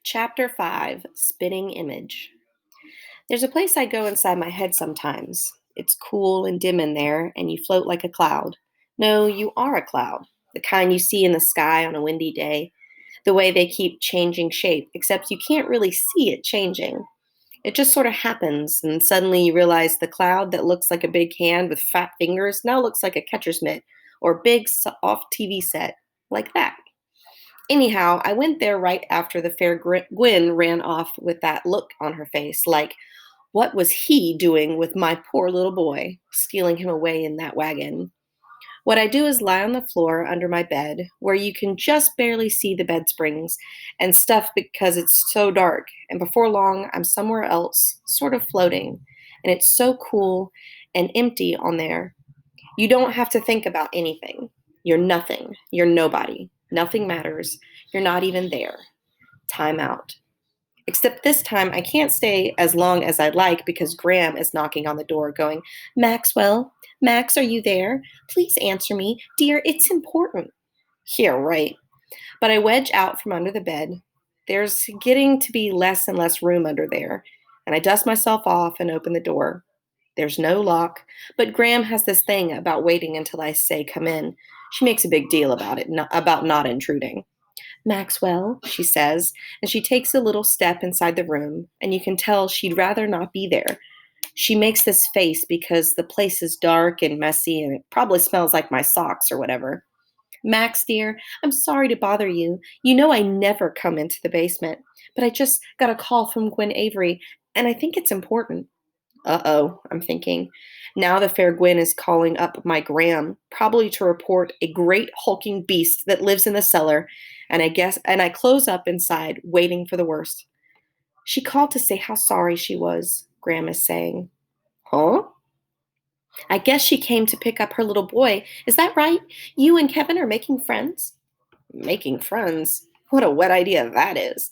Chapter 5 Spitting Image. There's a place I go inside my head sometimes. It's cool and dim in there, and you float like a cloud. No, you are a cloud, the kind you see in the sky on a windy day, the way they keep changing shape, except you can't really see it changing. It just sort of happens, and suddenly you realize the cloud that looks like a big hand with fat fingers now looks like a catcher's mitt or big off TV set, like that. Anyhow, I went there right after the fair Gwyn ran off with that look on her face, like, what was he doing with my poor little boy, stealing him away in that wagon? What I do is lie on the floor under my bed, where you can just barely see the bed springs and stuff because it's so dark, and before long, I'm somewhere else, sort of floating, and it's so cool and empty on there. You don't have to think about anything. You're nothing. You're nobody. Nothing matters. You're not even there. Time out. Except this time I can't stay as long as I'd like because Graham is knocking on the door, going, Maxwell, Max, are you there? Please answer me. Dear, it's important. Yeah, right. But I wedge out from under the bed. There's getting to be less and less room under there, and I dust myself off and open the door. There's no lock, but Graham has this thing about waiting until I say come in. She makes a big deal about it, about not intruding. Maxwell, she says, and she takes a little step inside the room, and you can tell she'd rather not be there. She makes this face because the place is dark and messy, and it probably smells like my socks or whatever. Max, dear, I'm sorry to bother you. You know I never come into the basement, but I just got a call from Gwen Avery, and I think it's important. Uh-oh, I'm thinking. Now the fair Gwen is calling up my Graham, probably to report a great hulking beast that lives in the cellar, and I close up inside, waiting for the worst. She called to say how sorry she was, Graham is saying. Huh? I guess she came to pick up her little boy. Is that right? You and Kevin are making friends? Making friends? What a wet idea that is.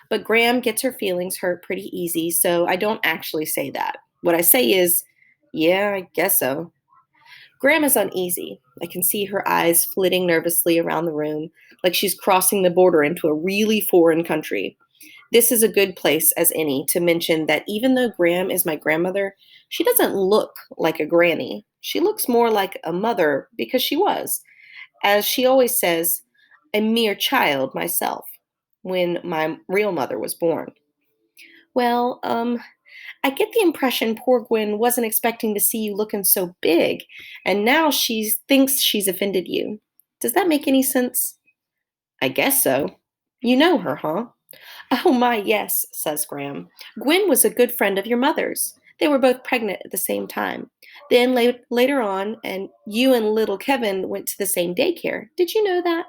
But Graham gets her feelings hurt pretty easy, so I don't actually say that. What I say is, yeah, I guess so. Graham is uneasy. I can see her eyes flitting nervously around the room, like she's crossing the border into a really foreign country. This is a good place as any to mention that even though Graham is my grandmother, she doesn't look like a granny. She looks more like a mother because she was, as she always says, a mere child myself when my real mother was born. Well, I get the impression poor Gwen wasn't expecting to see you looking so big, and now she thinks she's offended you. Does that make any sense? I guess so. You know her, huh? Oh my, yes, says Graham. Gwen was a good friend of your mother's. They were both pregnant at the same time. Then later on, and you and little Kevin went to the same daycare. Did you know that?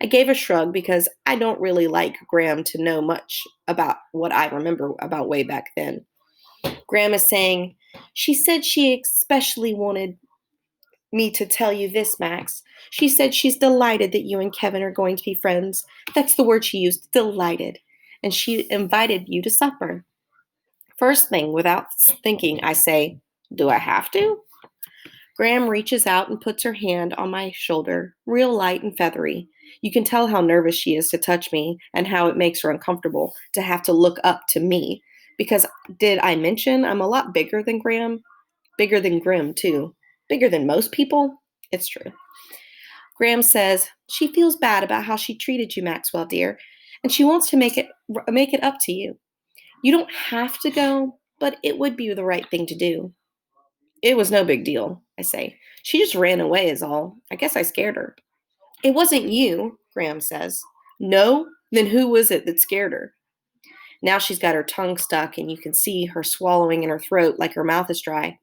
I gave a shrug because I don't really like Graham to know much about what I remember about way back then. Graham is saying, she said she especially wanted me to tell you this, Max. She said she's delighted that you and Kevin are going to be friends. That's the word she used, delighted. And she invited you to supper. First thing, without thinking, I say, do I have to? Graham reaches out and puts her hand on my shoulder, real light and feathery. You can tell how nervous she is to touch me and how it makes her uncomfortable to have to look up to me. Because did I mention I'm a lot bigger than Graham? Bigger than Grim, too. Bigger than most people? It's true. Graham says, she feels bad about how she treated you, Maxwell, dear, and she wants to make it up to you. You don't have to go, but it would be the right thing to do. It was no big deal, I say. She just ran away, is all. I guess I scared her. It wasn't you, Graham says. No? Then who was it that scared her? Now she's got her tongue stuck, and you can see her swallowing in her throat like her mouth is dry.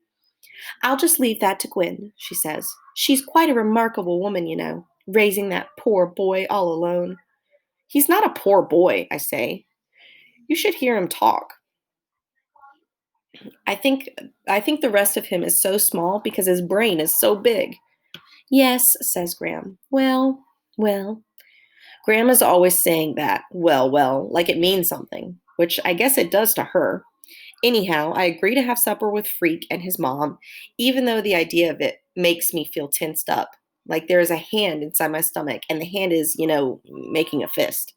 I'll just leave that to Gwen, she says. She's quite a remarkable woman, you know, raising that poor boy all alone. He's not a poor boy, I say. You should hear him talk. I think I think the rest of him is so small because his brain is so big. Yes, says Graham. Well. Graham is always saying that, well, like it means something, which I guess it does to her. Anyhow, I agree to have supper with Freak and his mom, even though the idea of it makes me feel tensed up. Like there is a hand inside my stomach, and the hand is, making a fist.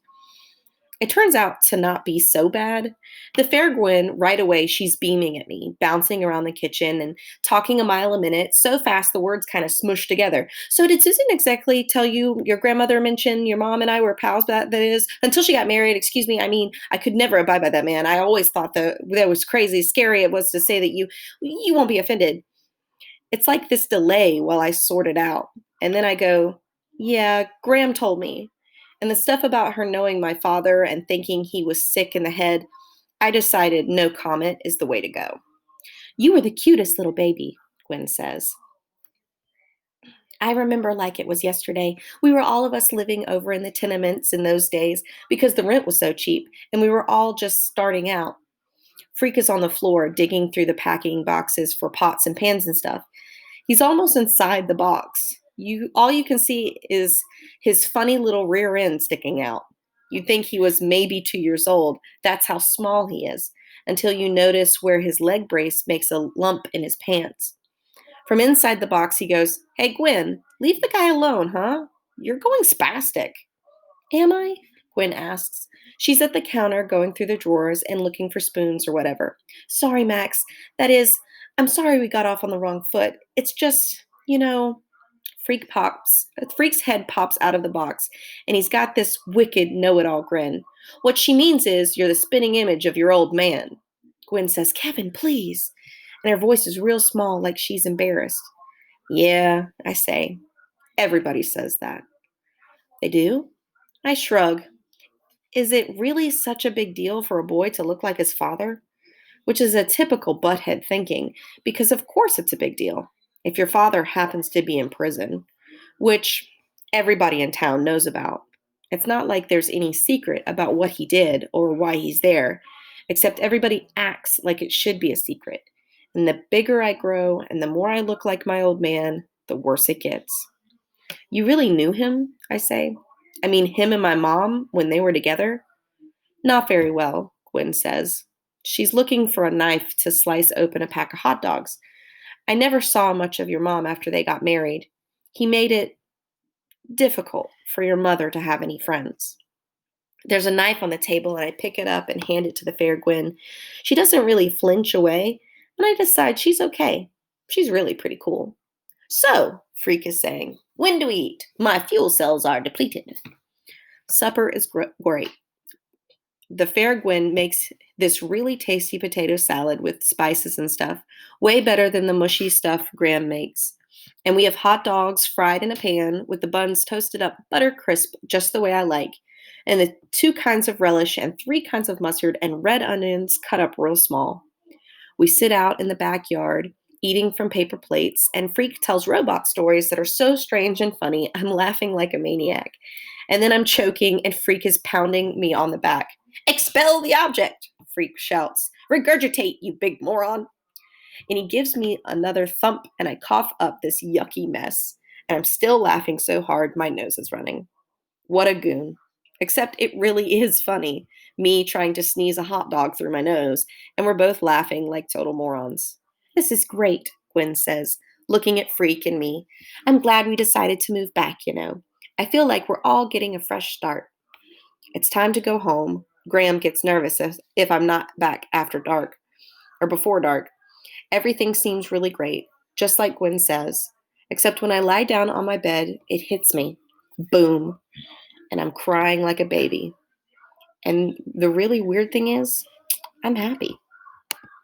It turns out to not be so bad. The fair Gwen, right away, she's beaming at me, bouncing around the kitchen and talking a mile a minute, so fast the words kind of smush together. So, did Susan exactly tell you your grandmother mentioned your mom and I were pals? That is, until she got married, excuse me. I mean, I could never abide by that man. I always thought that was crazy, scary it was to say that you won't be offended. It's like this delay while I sort it out. And then I go, yeah, Graham told me. And the stuff about her knowing my father and thinking he was sick in the head, I decided no comment is the way to go. You were the cutest little baby, Gwen says. I remember like it was yesterday. We were all of us living over in the tenements in those days because the rent was so cheap and we were all just starting out. Freak is on the floor digging through the packing boxes for pots and pans and stuff. He's almost inside the box. You all you can see is his funny little rear end sticking out. You'd think he was maybe 2 years old. That's how small he is, until you notice where his leg brace makes a lump in his pants. From inside the box, he goes, Hey, Gwen, leave the guy alone, huh? You're going spastic. Am I? Gwen asks. She's at the counter going through the drawers and looking for spoons or whatever. Sorry, Max. That is, I'm sorry we got off on the wrong foot. It's just, Freak's head pops out of the box, and he's got this wicked know-it-all grin. What she means is, you're the spinning image of your old man. Gwen says, Kevin, please. And her voice is real small, like she's embarrassed. Yeah, I say. Everybody says that. They do? I shrug. Is it really such a big deal for a boy to look like his father? Which is a typical butthead thinking, because of course it's a big deal if your father happens to be in prison, which everybody in town knows about. It's not like there's any secret about what he did or why he's there, except everybody acts like it should be a secret. And the bigger I grow and the more I look like my old man, the worse it gets. You really knew him, I say. I mean, him and my mom when they were together? Not very well, Gwen says. She's looking for a knife to slice open a pack of hot dogs. I never saw much of your mom after they got married. He made it difficult for your mother to have any friends. There's a knife on the table, and I pick it up and hand it to the fair Gwen. She doesn't really flinch away, and I decide she's okay. She's really pretty cool. So, Freak is saying, when do we eat? My fuel cells are depleted. Supper is great. The fair Gwen makes this really tasty potato salad with spices and stuff, way better than the mushy stuff Graham makes. And we have hot dogs fried in a pan with the buns toasted up butter crisp just the way I like, and the two kinds of relish and three kinds of mustard and red onions cut up real small. We sit out in the backyard eating from paper plates, and Freak tells robot stories that are so strange and funny, I'm laughing like a maniac. And then I'm choking, and Freak is pounding me on the back. Expel the object, Freak shouts. Regurgitate, you big moron. And he gives me another thump, and I cough up this yucky mess. And I'm still laughing so hard my nose is running. What a goon. Except it really is funny, me trying to sneeze a hot dog through my nose, and we're both laughing like total morons. This is great, Gwen says, looking at Freak and me. I'm glad we decided to move back. I feel like we're all getting a fresh start. It's time to go home. Graham gets nervous if I'm not back after dark or before dark. Everything seems really great, just like Gwen says. Except when I lie down on my bed, it hits me. Boom. And I'm crying like a baby. And the really weird thing is, I'm happy.